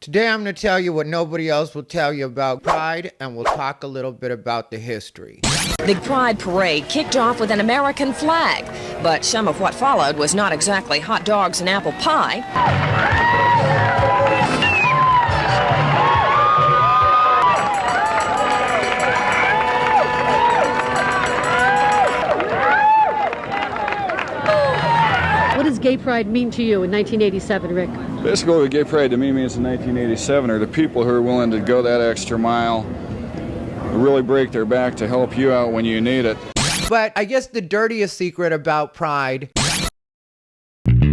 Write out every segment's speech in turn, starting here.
Today I'm going to tell you what nobody else will tell you about Pride, and we'll talk a little bit about the history. The Pride Parade kicked off with an American flag, but some of what followed was not exactly hot dogs and apple pie. What does gay pride mean to you in 1987, Rick? Basically, what gay pride to me means in 1987 are the people who are willing to go that extra mile, really break their back to help you out when you need it. But I guess the dirtiest secret about Pride...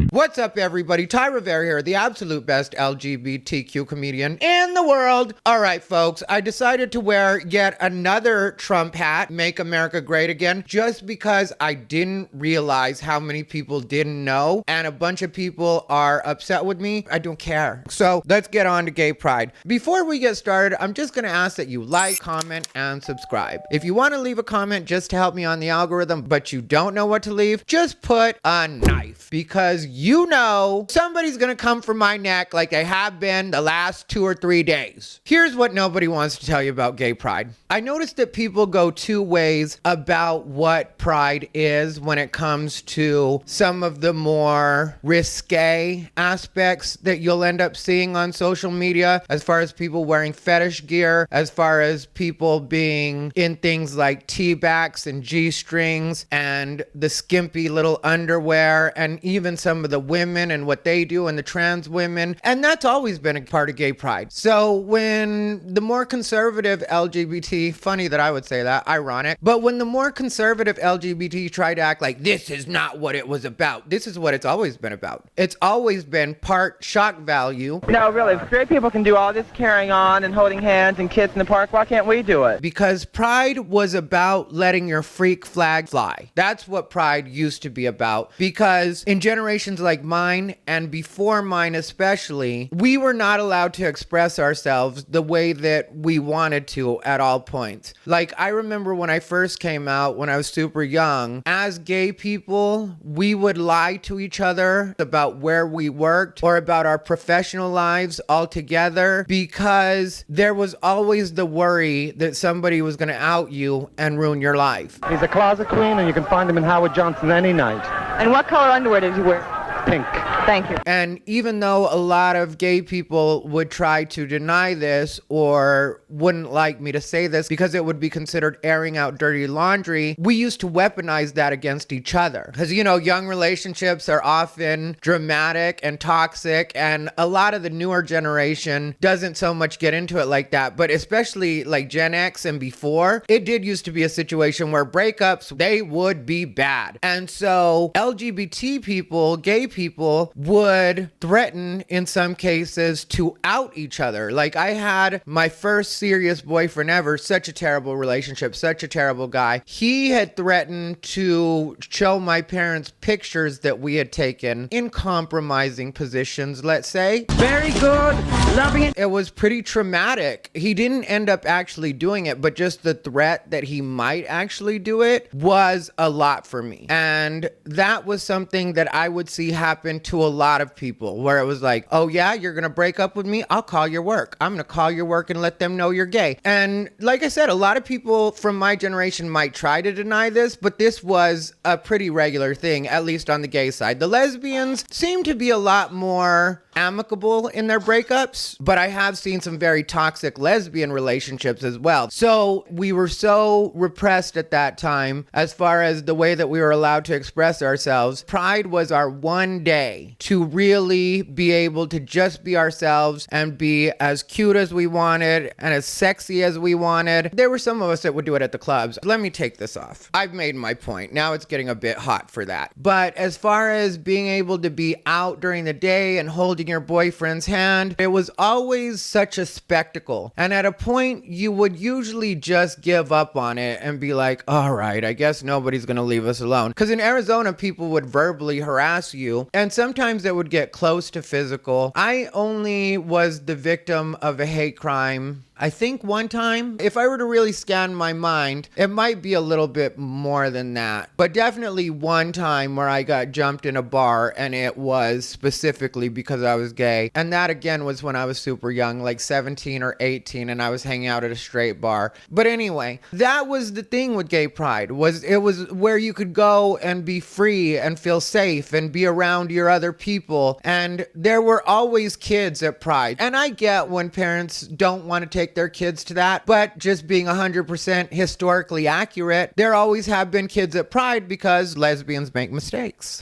What's up, everybody? Ty Rivera here, the absolute best LGBTQ comedian in the world. All right, folks, I decided to wear yet another Trump hat, Make America Great Again, just because I didn't realize how many people didn't know, and a bunch of people are upset with me. I don't care. So let's get on to gay pride. Before we get started, I'm just gonna ask that you like, comment, and subscribe. If you wanna leave a comment just to help me on the algorithm, but you don't know what to leave, just put a knife, because you know somebody's gonna come for my neck like they have been the last 2 or 3 days. Here's what nobody wants to tell you about gay pride. I noticed that people go two ways about what pride is when it comes to some of the more risque aspects that you'll end up seeing on social media, as far as people wearing fetish gear, as far as people being in things like T-backs and G-strings and the skimpy little underwear, and even some of the women and what they do and the trans women. And that's always been a part of gay pride. So when the more conservative LGBT, funny that I would say that, ironic, but when the more conservative LGBT try to act like this is not what it was about, this is what it's always been about. It's always been part shock value. No, really, if straight people can do all this carrying on and holding hands and kids in the park, why can't we do it? Because pride was about letting your freak flag fly. That's what pride used to be about. Because in generations like mine, and before mine especially, we were not allowed to express ourselves the way that we wanted to at all points. Like, I remember when I first came out, when I was super young, as gay people, we would lie to each other about where we worked or about our professional lives altogether, because there was always the worry that somebody was going to out you and ruin your life. He's a closet queen, and you can find him in Howard Johnson any night. And what color underwear did you wear? Pink. Thank you. And even though a lot of gay people would try to deny this or wouldn't like me to say this because it would be considered airing out dirty laundry, we used to weaponize that against each other. Because, you know, young relationships are often dramatic and toxic, and a lot of the newer generation doesn't so much get into it like that. But especially like Gen X and before, it did used to be a situation where breakups, they would be bad. And so LGBT people, gay people, would threaten in some cases to out each other. Like, I had my first serious boyfriend ever, such a terrible relationship, such a terrible guy. He had threatened to show my parents pictures that we had taken in compromising positions, let's say. Very good, loving it. It was pretty traumatic. He didn't end up actually doing it, but just the threat that he might actually do it was a lot for me. And that was something that I would see happen to a lot of people, where it was like, oh yeah, you're gonna break up with me? I'll call your work. I'm gonna call your work and let them know you're gay. And like I said, a lot of people from my generation might try to deny this, but this was a pretty regular thing, at least on the gay side. The lesbians seem to be a lot more amicable in their breakups, but I have seen some very toxic lesbian relationships as well. So we were so repressed at that time as far as the way that we were allowed to express ourselves. Pride was our one day to really be able to just be ourselves and be as cute as we wanted and as sexy as we wanted. There were some of us that would do it at the clubs. Let me take this off. I've made my point. Now it's getting a bit hot for that. But as far as being able to be out during the day and holding your boyfriend's hand, it was always such a spectacle. And at a point, you would usually just give up on it and be like, all right, I guess nobody's gonna leave us alone. Because in Arizona, people would verbally harass you, and sometimes it would get close to physical. I only was the victim of a hate crime I think one time, if I were to really scan my mind, it might be a little bit more than that. But definitely one time where I got jumped in a bar, and it was specifically because I was gay. And that again was when I was super young, like 17 or 18, and I was hanging out at a straight bar. But anyway, that was the thing with gay pride, was it was where you could go and be free and feel safe and be around your other people. And there were always kids at pride. And I get when parents don't want to take their kids to that, but just being 100% historically accurate, there always have been kids at pride because lesbians make mistakes.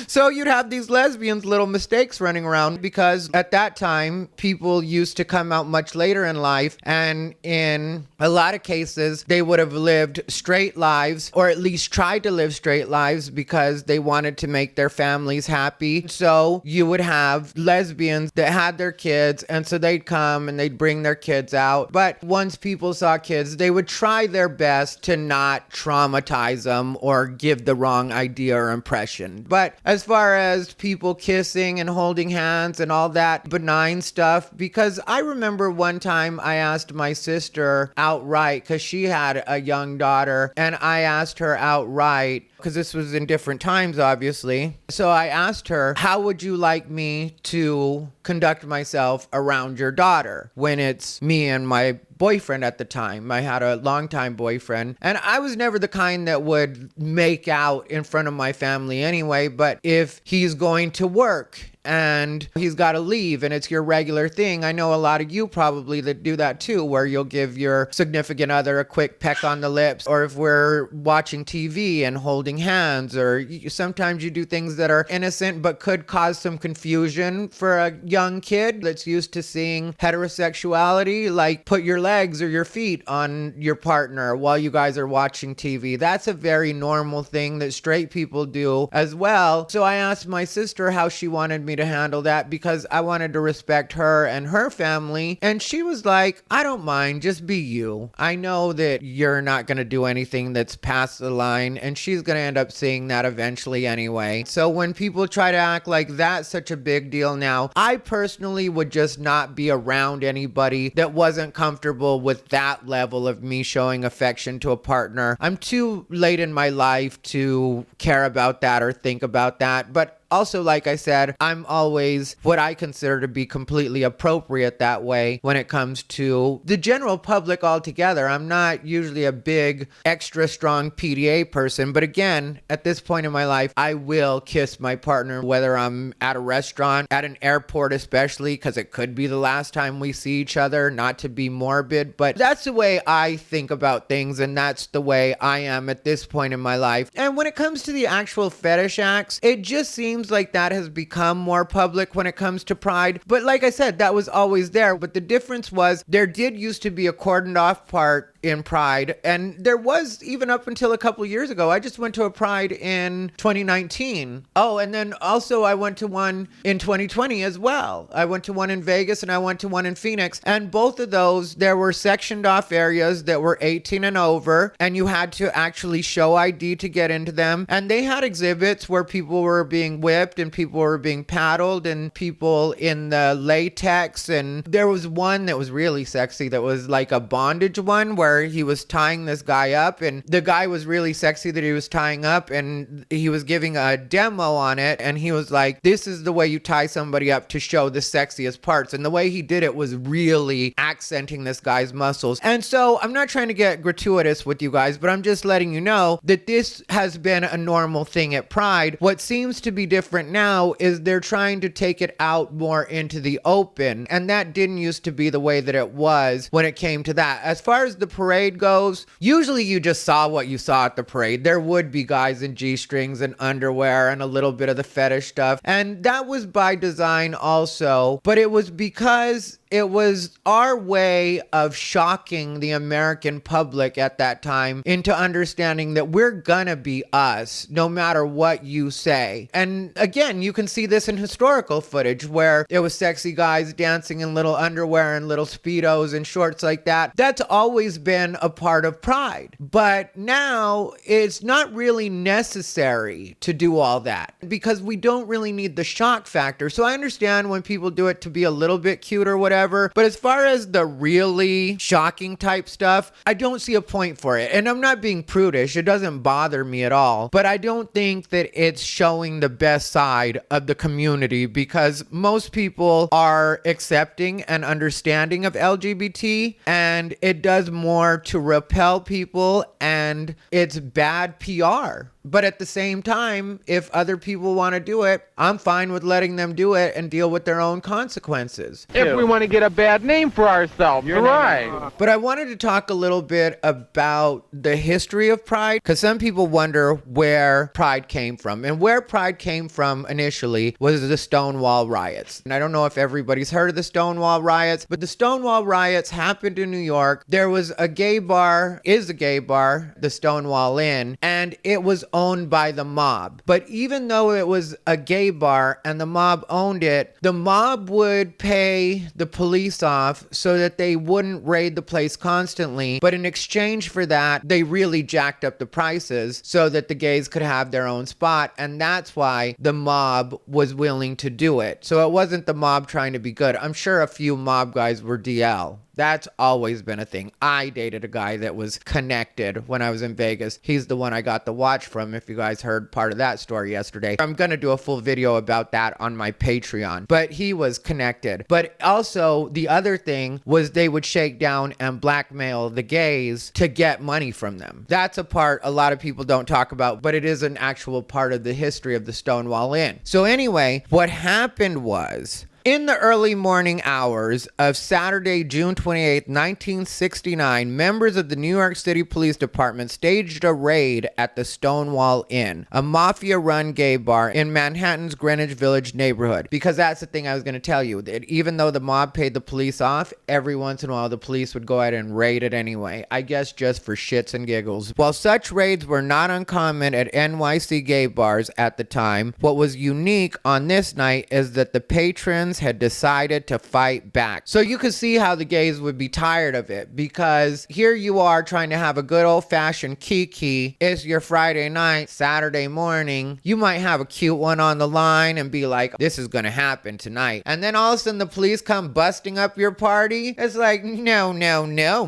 So you'd have these lesbians' little mistakes running around because at that time, people used to come out much later in life. And in a lot of cases, they would have lived straight lives, or at least tried to live straight lives, because they wanted to make their families happy. So you would have lesbians that had their kids, and so they'd come and they'd bring their kids out. But once people saw kids, they would try their best to not traumatize them or give the wrong idea or impression. But as far as people kissing and holding hands and all that benign stuff, because I remember one time I asked my sister outright, because she had a young daughter, and I asked her outright, because this was in different times, obviously. So I asked her, how would you like me to conduct myself around your daughter when it's me and my boyfriend at the time? I had a longtime boyfriend, and I was never the kind that would make out in front of my family anyway. But if he's going to work and he's got to leave and it's your regular thing, I know a lot of you probably that do that too, where you'll give your significant other a quick peck on the lips, or if we're watching TV and holding hands, or sometimes you do things that are innocent but could cause some confusion for a young kid that's used to seeing heterosexuality, like put your legs or your feet on your partner while you guys are watching TV. That's a very normal thing that straight people do as well. So I asked my sister how she wanted me to handle that, because I wanted to respect her and her family. And she was like, I don't mind, just be you. I know that you're not going to do anything that's past the line, and she's going to end up seeing that eventually anyway. So when people try to act like that's such a big deal now, I personally would just not be around anybody that wasn't comfortable with that level of me showing affection to a partner. I'm too late in my life to care about that or think about that. But also, like I said, I'm always what I consider to be completely appropriate that way when it comes to the general public altogether. I'm not usually a big, extra strong PDA person, but again, at this point in my life, I will kiss my partner, whether I'm at a restaurant, at an airport especially, because it could be the last time we see each other, not to be morbid, but that's the way I think about things, and that's the way I am at this point in my life. And when it comes to the actual fetish acts, it just seems like that has become more public when it comes to pride. But like I said, that was always there. But the difference was there did used to be a cordoned off part in pride, and there was even up until a couple years ago. I just went to a pride in 2019. Oh, and then also I went to one in 2020 as well. I went to one in Vegas and I went to one in Phoenix, and both of those, there were sectioned off areas that were 18 and over, and you had to actually show ID to get into them. And they had exhibits where people were being whipped and people were being paddled and people in the latex. And there was one that was really sexy that was like a bondage one where he was tying this guy up, and the guy was really sexy that he was tying up, and he was giving a demo on it, and he was like, this is the way you tie somebody up to show the sexiest parts. And the way he did it was really accenting this guy's muscles. And so I'm not trying to get gratuitous with you guys, but I'm just letting you know that this has been a normal thing at Pride. What seems to be different now is they're trying to take it out more into the open, and that didn't used to be the way that it was when it came to that. As far as the parade goes, usually you just saw what you saw at the parade. There would be guys in G-strings and underwear and a little bit of the fetish stuff, and that was by design also, but it was because it was our way of shocking the American public at that time into understanding that we're gonna be us no matter what you say. And again, you can see this in historical footage where it was sexy guys dancing in little underwear and little Speedos and shorts like that. That's always been a part of Pride. But now it's not really necessary to do all that because we don't really need the shock factor. So I understand when people do it to be a little bit cute or whatever, whatever. But as far as the really shocking type stuff, I don't see a point for it. And I'm not being prudish. It doesn't bother me at all. But I don't think that it's showing the best side of the community, because most people are accepting and understanding of LGBT, and it does more to repel people, and it's bad PR. But at the same time, if other people want to do it, I'm fine with letting them do it and deal with their own consequences. If we want to get a bad name for ourselves, you're right. But I wanted to talk a little bit about the history of Pride, because some people wonder where Pride came from. And where Pride came from initially was the Stonewall riots. And I don't know if everybody's heard of the Stonewall riots, but the Stonewall riots happened in New York. There was a gay bar, the Stonewall Inn, and it was owned by the mob. But even though it was a gay bar and the mob owned it, the mob would pay the police off so that they wouldn't raid the place constantly. But in exchange for that, they really jacked up the prices so that the gays could have their own spot. And that's why the mob was willing to do it. So it wasn't the mob trying to be good. I'm sure a few mob guys were DL. That's always been a thing. I dated a guy that was connected when I was in Vegas. He's the one I got the watch from, if you guys heard part of that story yesterday. I'm going to do a full video about that on my Patreon. But he was connected. But also, the other thing was they would shake down and blackmail the gays to get money from them. That's a part a lot of people don't talk about, but it is an actual part of the history of the Stonewall Inn. So anyway, what happened was, in the early morning hours of Saturday, June 28, 1969, members of the New York City Police Department staged a raid at the Stonewall Inn, a mafia-run gay bar in Manhattan's Greenwich Village neighborhood. Because that's the thing I was going to tell you, that even though the mob paid the police off, every once in a while the police would go ahead and raid it anyway. I guess just for shits and giggles. While such raids were not uncommon at NYC gay bars at the time, what was unique on this night is that the patrons had decided to fight back. So you could see how the gays would be tired of it, because here you are trying to have a good old-fashioned kiki. It's your Friday night, Saturday morning. You might have a cute one on the line and be like, this is gonna happen tonight. And then all of a sudden the police come busting up your party. It's like, no,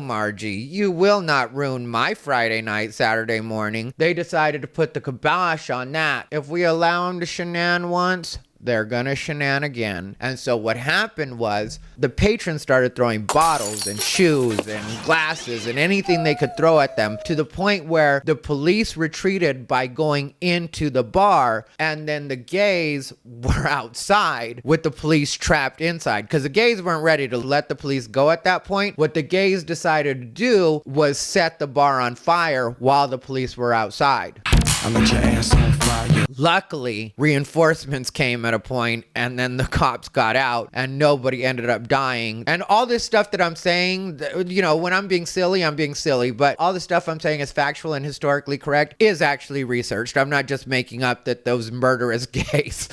Margie. You will not ruin my Friday night, Saturday morning. They decided to put the kibosh on that. If we allow them to shenan once, they're gonna shenan again. And so what happened was the patrons started throwing bottles and shoes and glasses and anything they could throw at them, to the point where the police retreated by going into the bar, and then the gays were outside with the police trapped inside, because the gays weren't ready to let the police go at that point. What the gays decided to do was set the bar on fire while the police were outside. I'll let your ass on fire. Luckily, reinforcements came at a point, and then the cops got out and nobody ended up dying. And all this stuff that I'm saying, you know, when I'm being silly, I'm being silly, but all the stuff I'm saying is factual and historically correct is actually researched. I'm not just making up that those murderous gays,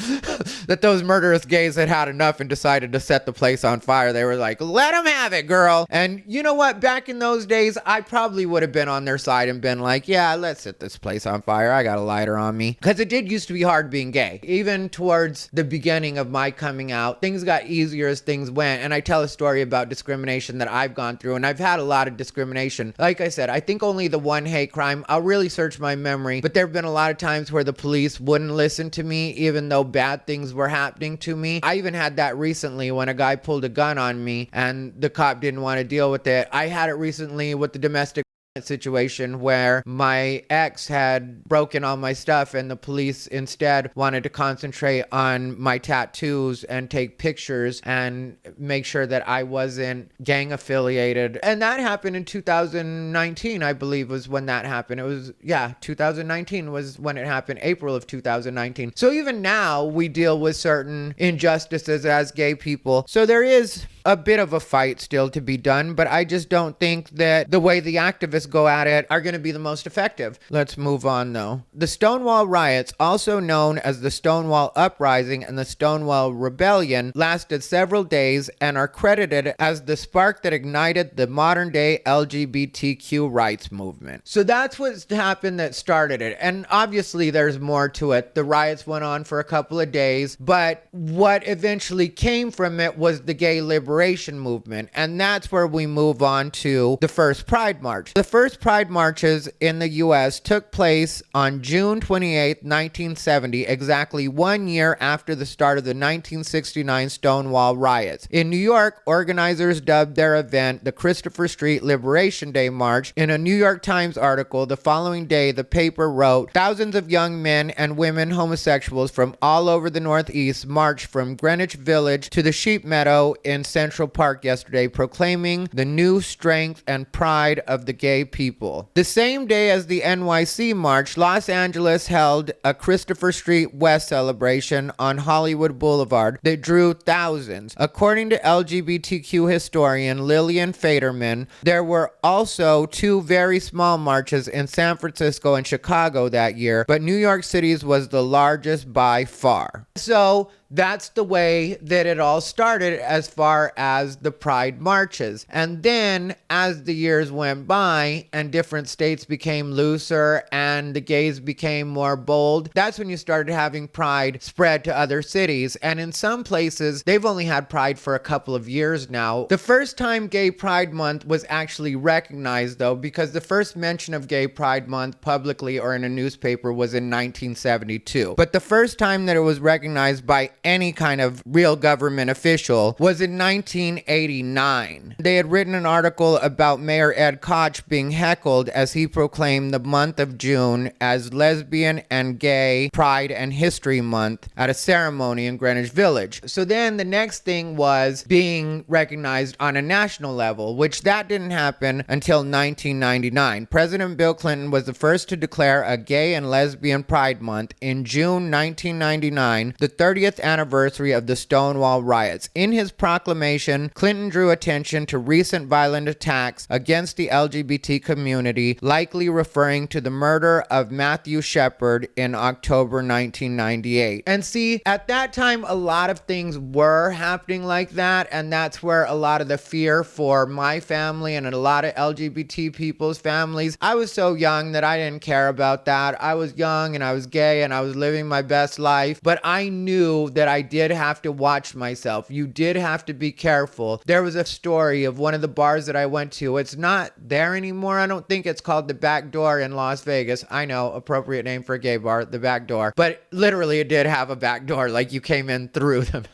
had had enough and decided to set the place on fire. They were like, let them have it, girl. And you know what? Back in those days, I probably would have been on their side and been like, yeah, let's set this place on fire. I got a lighter on me. Because it did used to be hard being gay. Even towards the beginning of my coming out, things got easier as things went. And I tell a story about discrimination that I've gone through, and I've had a lot of discrimination. Like I said, I think only the one hate crime. I'll really search my memory, but there have been a lot of times where the police wouldn't listen to me even though bad things were happening to me. I even had that recently when a guy pulled a gun on me and the cop didn't want to deal with it. I had it recently with the domestic situation where my ex had broken all my stuff and the police instead wanted to concentrate on my tattoos and take pictures and make sure that I wasn't gang affiliated. And that happened in 2019, I believe, was when that happened. It was, 2019 was when it happened, April of 2019. So even now we deal with certain injustices as gay people. So there is a bit of a fight still to be done, but I just don't think that the way the activists go at it are going to be the most effective. Let's move on though. The Stonewall riots, also known as the Stonewall Uprising and the Stonewall Rebellion, lasted several days and are credited as the spark that ignited the modern day LGBTQ rights movement. So that's what happened that started it. And obviously there's more to it. The riots went on for a couple of days, but what eventually came from it was the gay liberation movement. And that's where we move on to the first Pride March. The first Pride marches in the US took place on June 28, 1970, exactly 1 year after the start of the 1969 Stonewall riots. In New York, organizers dubbed their event the Christopher Street Liberation Day March. In a New York Times article the following day, the paper wrote, "Thousands of young men and women homosexuals from all over the Northeast marched from Greenwich Village to the Sheep Meadow in Central Park yesterday, proclaiming the new strength and pride of the gay people." The same day as the NYC March, Los Angeles held a Christopher Street West celebration on Hollywood Boulevard that drew thousands. According to LGBTQ historian Lillian Faderman, there were also two very small marches in San Francisco and Chicago that year, but New York City's was the largest by far. So that's the way that it all started as far as the Pride marches. And then as the years went by and different states became looser and the gays became more bold, that's when you started having Pride spread to other cities. And in some places, they've only had Pride for a couple of years now. The first time Gay Pride Month was actually recognized, though, because the first mention of Gay Pride Month publicly or in a newspaper was in 1972. But the first time that it was recognized by any kind of real government official was in 1989. They had written an article about Mayor Ed Koch being heckled as he proclaimed the month of June as Lesbian and Gay Pride and History Month at a ceremony in Greenwich Village. So then the next thing was being recognized on a national level, which that didn't happen until 1999. President Bill Clinton was the first to declare a Gay and Lesbian Pride Month in June 1999, the 30th anniversary of the Stonewall riots. In his proclamation, Clinton drew attention to recent violent attacks against the LGBT community, likely referring to the murder of Matthew Shepard in October 1998. And see, at that time, a lot of things were happening like that, and that's where a lot of the fear for my family and a lot of LGBT people's families. I was so young that I didn't care about that. I was young and I was gay and I was living my best life, but I knew that I did have to watch myself. You did have to be careful. There was a story of one of the bars that I went to. It's not there anymore. I don't think it's called the Back Door in Las Vegas. I know, appropriate name for a gay bar, the Back Door. But literally it did have a back door, like you came in through them.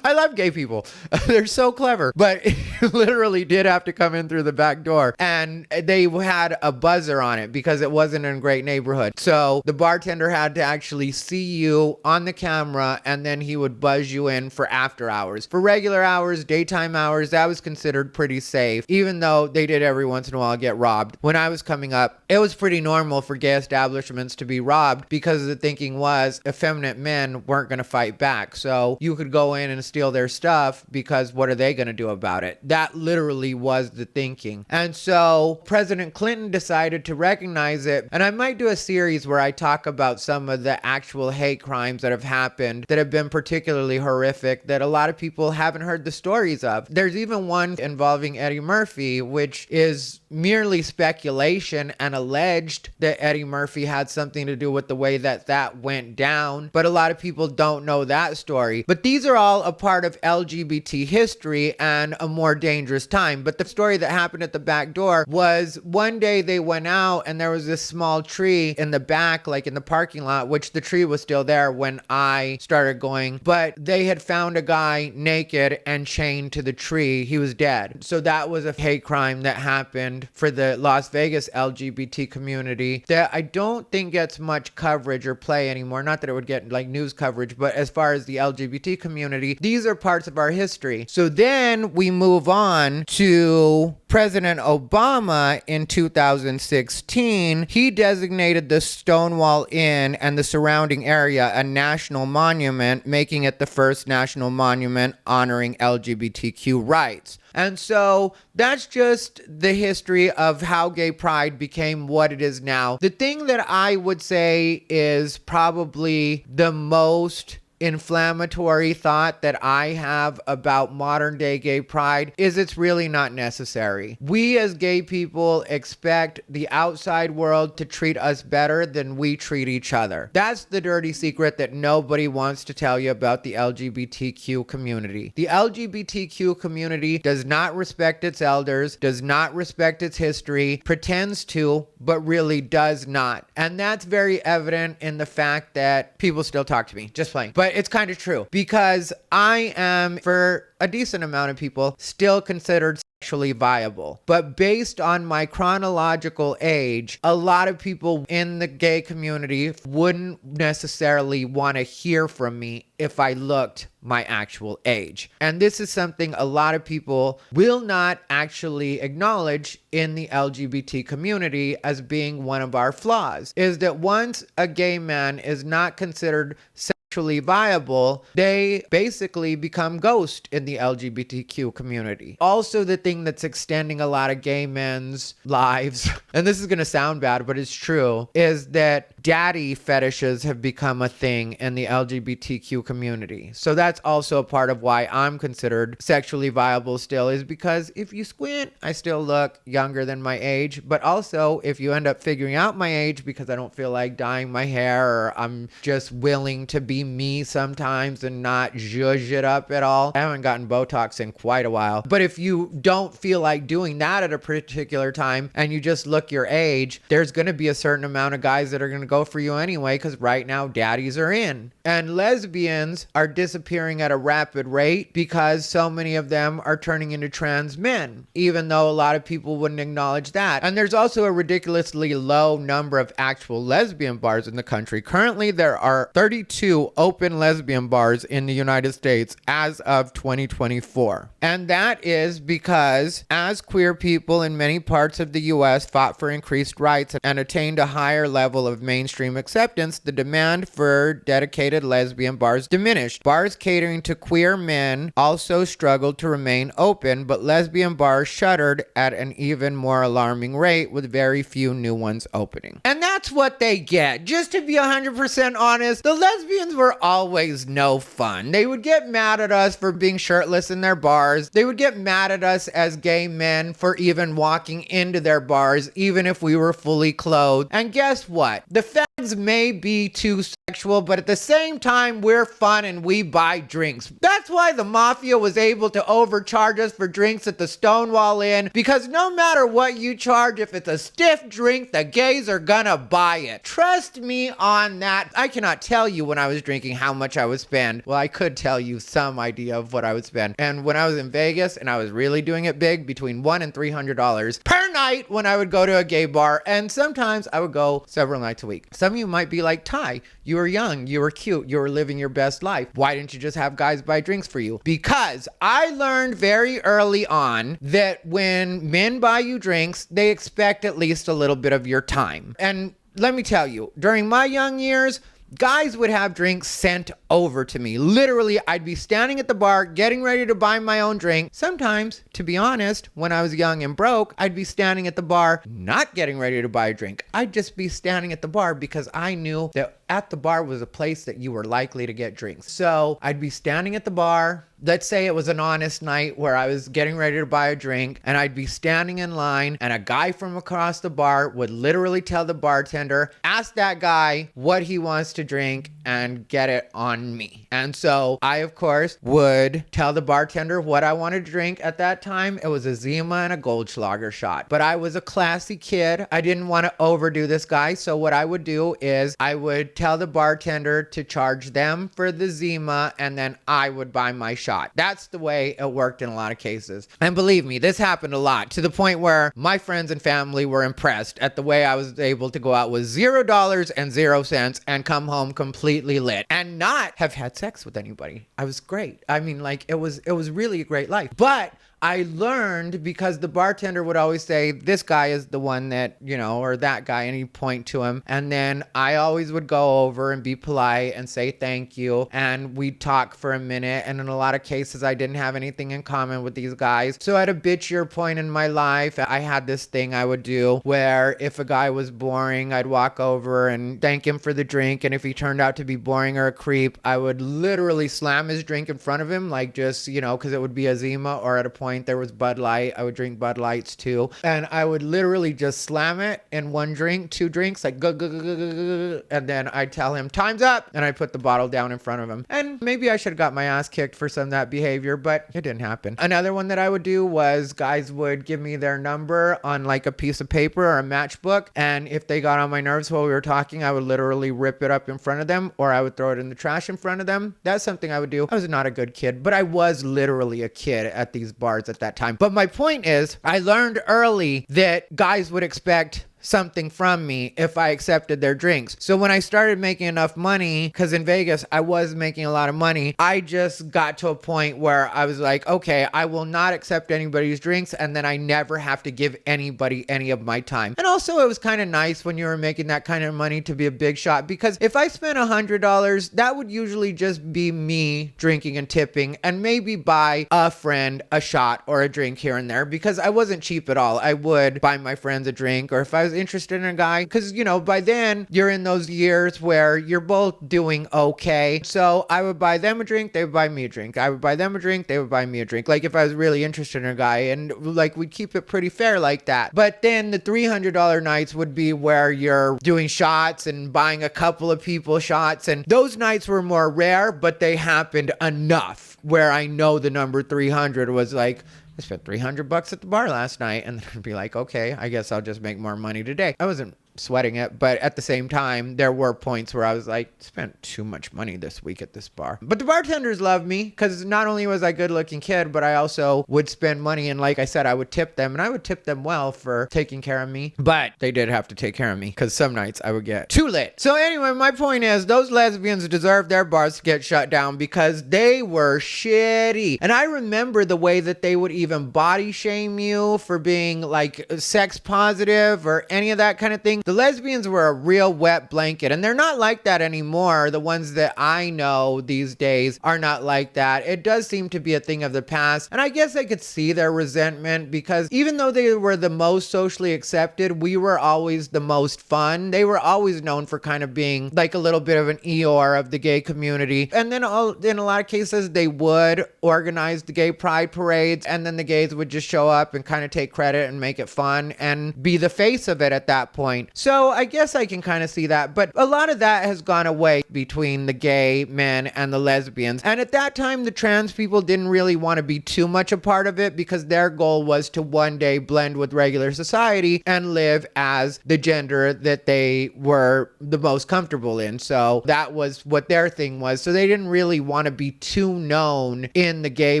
I love gay people. They're so clever. But you literally did have to come in through the back door. And they had a buzzer on it because it wasn't in a great neighborhood. So the bartender had to actually see you on the camera and then he would buzz you in for after hours. For regular hours, daytime hours, that was considered pretty safe, even though they did every once in a while get robbed. When I was coming up, it was pretty normal for gay establishments to be robbed because the thinking was effeminate men weren't going to fight back. So you could go in and steal their stuff because what are they going to do about it? That literally was the thinking. And so President Clinton decided to recognize it. And I might do a series where I talk about some of the actual hate crimes that have happened that have been particularly horrific that a lot of people haven't heard the stories of. There's even one involving Eddie Murphy, which is merely speculation and alleged that Eddie Murphy had something to do with the way that that went down. But a lot of people don't know that story. But these are all a part of LGBT history and a more dangerous time. But the story that happened at the back door was one day they went out and there was this small tree in the back, like in the parking lot, which the tree was still there when I started going. But they had found a guy naked and chained to the tree. He was dead. So that was a hate crime that happened for the Las Vegas LGBT community that I don't think gets much coverage or play anymore. Not that it would get like news coverage, but as far as the LGBT community, these are parts of our history. So then we move on to President Obama in 2016, he designated the Stonewall Inn and the surrounding area a national monument, making it the first national monument honoring LGBTQ rights. And so that's just the history of how gay pride became what it is now. The thing that I would say is probably the most inflammatory thought that I have about modern day gay pride is it's really not necessary. We as gay people expect the outside world to treat us better than we treat each other. That's the dirty secret that nobody wants to tell you about the LGBTQ community. The LGBTQ community does not respect its elders, does not respect its history, pretends to, but really does not. And that's very evident in the fact that people still talk to me, just playing. But it's kind of true because I am, for a decent amount of people, still considered sexually viable. But based on my chronological age, a lot of people in the gay community wouldn't necessarily want to hear from me if I looked my actual age. And this is something a lot of people will not actually acknowledge in the LGBT community as being one of our flaws, is that once a gay man is not considered sexually viable, they basically become ghost in the LGBTQ community. Also, the thing that's extending a lot of gay men's lives, and this is going to sound bad, but it's true, is that daddy fetishes have become a thing in the LGBTQ community. So that's also a part of why I'm considered sexually viable still, is because if you squint, I still look younger than my age. But also, if you end up figuring out my age because I don't feel like dyeing my hair, or I'm just willing to be me sometimes and not zhuzh it up at all. I haven't gotten Botox in quite a while. But if you don't feel like doing that at a particular time and you just look your age, there's going to be a certain amount of guys that are going to go for you anyway, because right now daddies are in. And lesbians are disappearing at a rapid rate because so many of them are turning into trans men, even though a lot of people wouldn't acknowledge that. And there's also a ridiculously low number of actual lesbian bars in the country. Currently, there are 32 open lesbian bars in the United States as of 2024. And that is because as queer people in many parts of the US fought for increased rights and attained a higher level of mainstream acceptance, the demand for dedicated lesbian bars diminished. Bars catering to queer men also struggled to remain open, but lesbian bars shuttered at an even more alarming rate, with very few new ones opening. And that's what they get. Just to be 100% honest, the lesbians were always no fun. They would get mad at us for being shirtless in their bars. They would get mad at us as gay men for even walking into their bars, even if we were fully clothed. And guess what? The fags may be too sexual, but at the same time, we're fun and we buy drinks. That's why the mafia was able to overcharge us for drinks at the Stonewall Inn, because no matter what you charge, if it's a stiff drink, the gays are gonna buy it. Trust me on that. I cannot tell you when I was drinking how much I would spend. Well, I could tell you some idea of what I would spend. And when I was in Vegas and I was really doing it big, between $100 and $300 per night when I would go to a gay bar. And sometimes I would go several nights a week. Some of you might be like, Ty, you were young, you were cute, you were living your best life. Why didn't you just have guys buy drinks for you? Because I learned very early on that when men buy you drinks, they expect at least a little bit of your time. And let me tell you, during my young years, guys would have drinks sent over to me. Literally, I'd be standing at the bar getting ready to buy my own drink. Sometimes, to be honest, when I was young and broke, I'd be standing at the bar not getting ready to buy a drink. I'd just be standing at the bar because I knew that at the bar was a place that you were likely to get drinks. So I'd be standing at the bar. Let's say it was an honest night where I was getting ready to buy a drink, and I'd be standing in line, and a guy from across the bar would literally tell the bartender, ask that guy what he wants to drink and get it on me. And so I, of course, would tell the bartender what I wanted to drink. At that time, it was a Zima and a Goldschlager shot. But I was a classy kid. I didn't want to overdo this guy. So what I would do is I would tell the bartender to charge them for the Zima, and then I would buy my shot. That's the way it worked in a lot of cases. And believe me, this happened a lot, to the point where my friends and family were impressed at the way I was able to go out with $0 and 0 cents and come home completely lit and not have had sex with anybody. I was great. I mean, like, it was really a great life. But I learned because the bartender would always say, this guy is the one that, or that guy, and he'd point to him. And then I always would go over and be polite and say thank you. And we'd talk for a minute. And in a lot of cases, I didn't have anything in common with these guys. So at a bitchier point in my life, I had this thing I would do where if a guy was boring, I'd walk over and thank him for the drink. And if he turned out to be boring or a creep, I would literally slam his drink in front of him, like just, because it would be a Zima, or at a point there was Bud Light. I would drink Bud Lights too. And I would literally just slam it in one drink, two drinks, like go, go, go, go, go, go. And then I'd tell him, time's up. And I put the bottle down in front of him. And maybe I should have got my ass kicked for some of that behavior, but it didn't happen. Another one that I would do was guys would give me their number on like a piece of paper or a matchbook. And if they got on my nerves while we were talking, I would literally rip it up in front of them, or I would throw it in the trash in front of them. That's something I would do. I was not a good kid, but I was literally a kid at these bars at that time. But my point is, I learned early that guys would expect something from me if I accepted their drinks. So when I started making enough money, because in Vegas I was making a lot of money, I just got to a point where I was like, okay, I will not accept anybody's drinks, and then I never have to give anybody any of my time. And also it was kind of nice when you were making that kind of money to be a big shot, because if I spent $100, that would usually just be me drinking and tipping, and maybe buy a friend a shot or a drink here and there, because I wasn't cheap at all. I would buy my friends a drink, or if I was interested in a guy, because by then you're in those years where you're both doing okay. So I would buy them a drink, they would buy me a drink. I would buy them a drink, they would buy me a drink. Like if I was really interested in a guy, and like we'd keep it pretty fair like that. But then the $300 nights would be where you're doing shots and buying a couple of people shots, and those nights were more rare, but they happened enough where I know the number 300 was like, I spent $300 at the bar last night, and then I'd be like, okay, I guess I'll just make more money today. I wasn't sweating it, but at the same time there were points where I was like, spent too much money this week at this bar. But the bartenders loved me because not only was I a good looking kid, but I also would spend money, and like I said, I would tip them, and I would tip them well for taking care of me, but they did have to take care of me because some nights I would get too lit. So anyway, my point is, those lesbians deserve their bars to get shut down because they were shitty. And I remember the way that they would even body shame you for being like sex positive or any of that kind of thing. The lesbians were a real wet blanket, and they're not like that anymore. The ones that I know these days are not like that. It does seem to be a thing of the past, and I guess I could see their resentment because even though they were the most socially accepted, we were always the most fun. They were always known for kind of being like a little bit of an Eeyore of the gay community. And then in a lot of cases, they would organize the gay pride parades, and then the gays would just show up and kind of take credit and make it fun and be the face of it at that point. So I guess I can kind of see that, but a lot of that has gone away between the gay men and the lesbians. And at that time, the trans people didn't really want to be too much a part of it because their goal was to one day blend with regular society and live as the gender that they were the most comfortable in. So that was what their thing was. So they didn't really want to be too known in the gay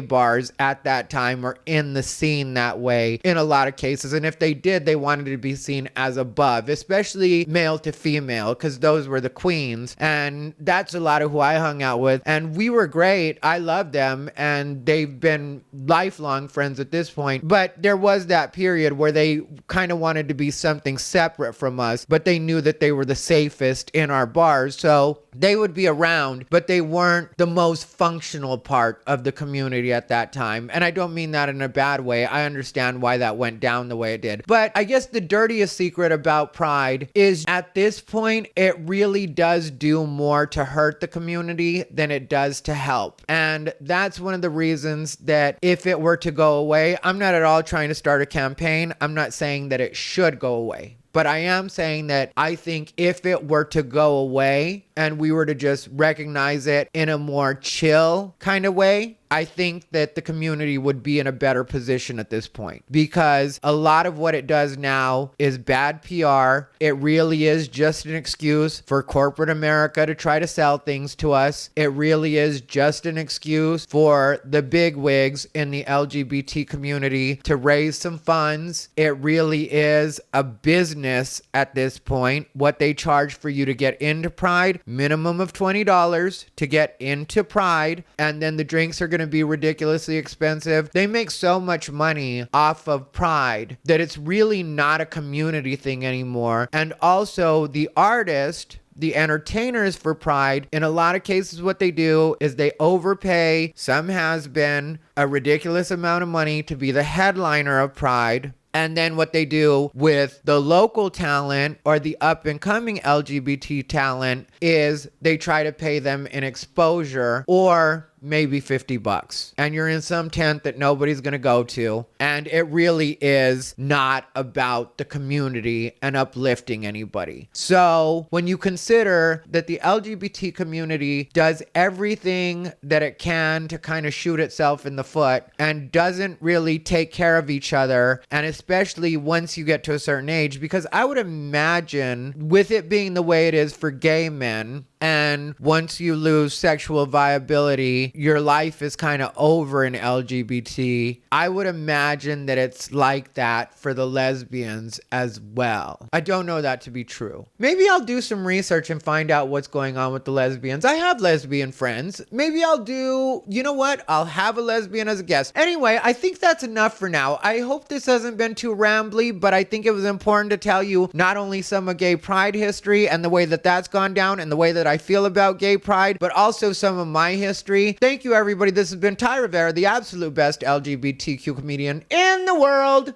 bars at that time or in the scene that way in a lot of cases. And if they did, they wanted to be seen as above, especially male to female, because those were the queens. And that's a lot of who I hung out with. And we were great. I loved them. And they've been lifelong friends at this point. But there was that period where they kind of wanted to be something separate from us, but they knew that they were the safest in our bars. So they would be around, but they weren't the most functional part of the community at that time. And I don't mean that in a bad way. I understand why that went down the way it did. But I guess the dirtiest secret about Pride is at this point, it really does do more to hurt the community than it does to help. And that's one of the reasons that if it were to go away, I'm not at all trying to start a campaign. I'm not saying that it should go away. But I am saying that I think if it were to go away and we were to just recognize it in a more chill kind of way, I think that the community would be in a better position at this point, because a lot of what it does now is bad PR. It really is just an excuse for corporate America to try to sell things to us. It really is just an excuse for the big wigs in the LGBT community to raise some funds. It really is a business at this point, what they charge for you to get into Pride. minimum of $20 to get into Pride, and then the drinks are going to be ridiculously expensive. They make so much money off of Pride that it's really not a community thing anymore. And also the artist, the entertainers for Pride, in a lot of cases what they do is they overpay some has-been a ridiculous amount of money to be the headliner of Pride. And then what they do with the local talent or the up-and-coming LGBT talent is they try to pay them an exposure or maybe $50. And you're in some tent that nobody's going to go to. And it really is not about the community and uplifting anybody. So when you consider that the LGBT community does everything that it can to kind of shoot itself in the foot and doesn't really take care of each other, and especially once you get to a certain age, because I would imagine with it being the way it is for gay men, and once you lose sexual viability, your life is kind of over in LGBT. I would imagine that it's like that for the lesbians as well. I don't know that to be true. Maybe I'll do some research and find out what's going on with the lesbians. I have lesbian friends. Maybe I'll do, you know what? I'll have a lesbian as a guest. Anyway, I think that's enough for now. I hope this hasn't been too rambly, but I think it was important to tell you not only some of gay pride history and the way that that's gone down and the way that I feel about gay pride, but also some of my history. Thank you, everybody. This has been Ty Rivera, the absolute best LGBTQ comedian in the world.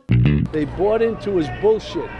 They bought into his bullshit.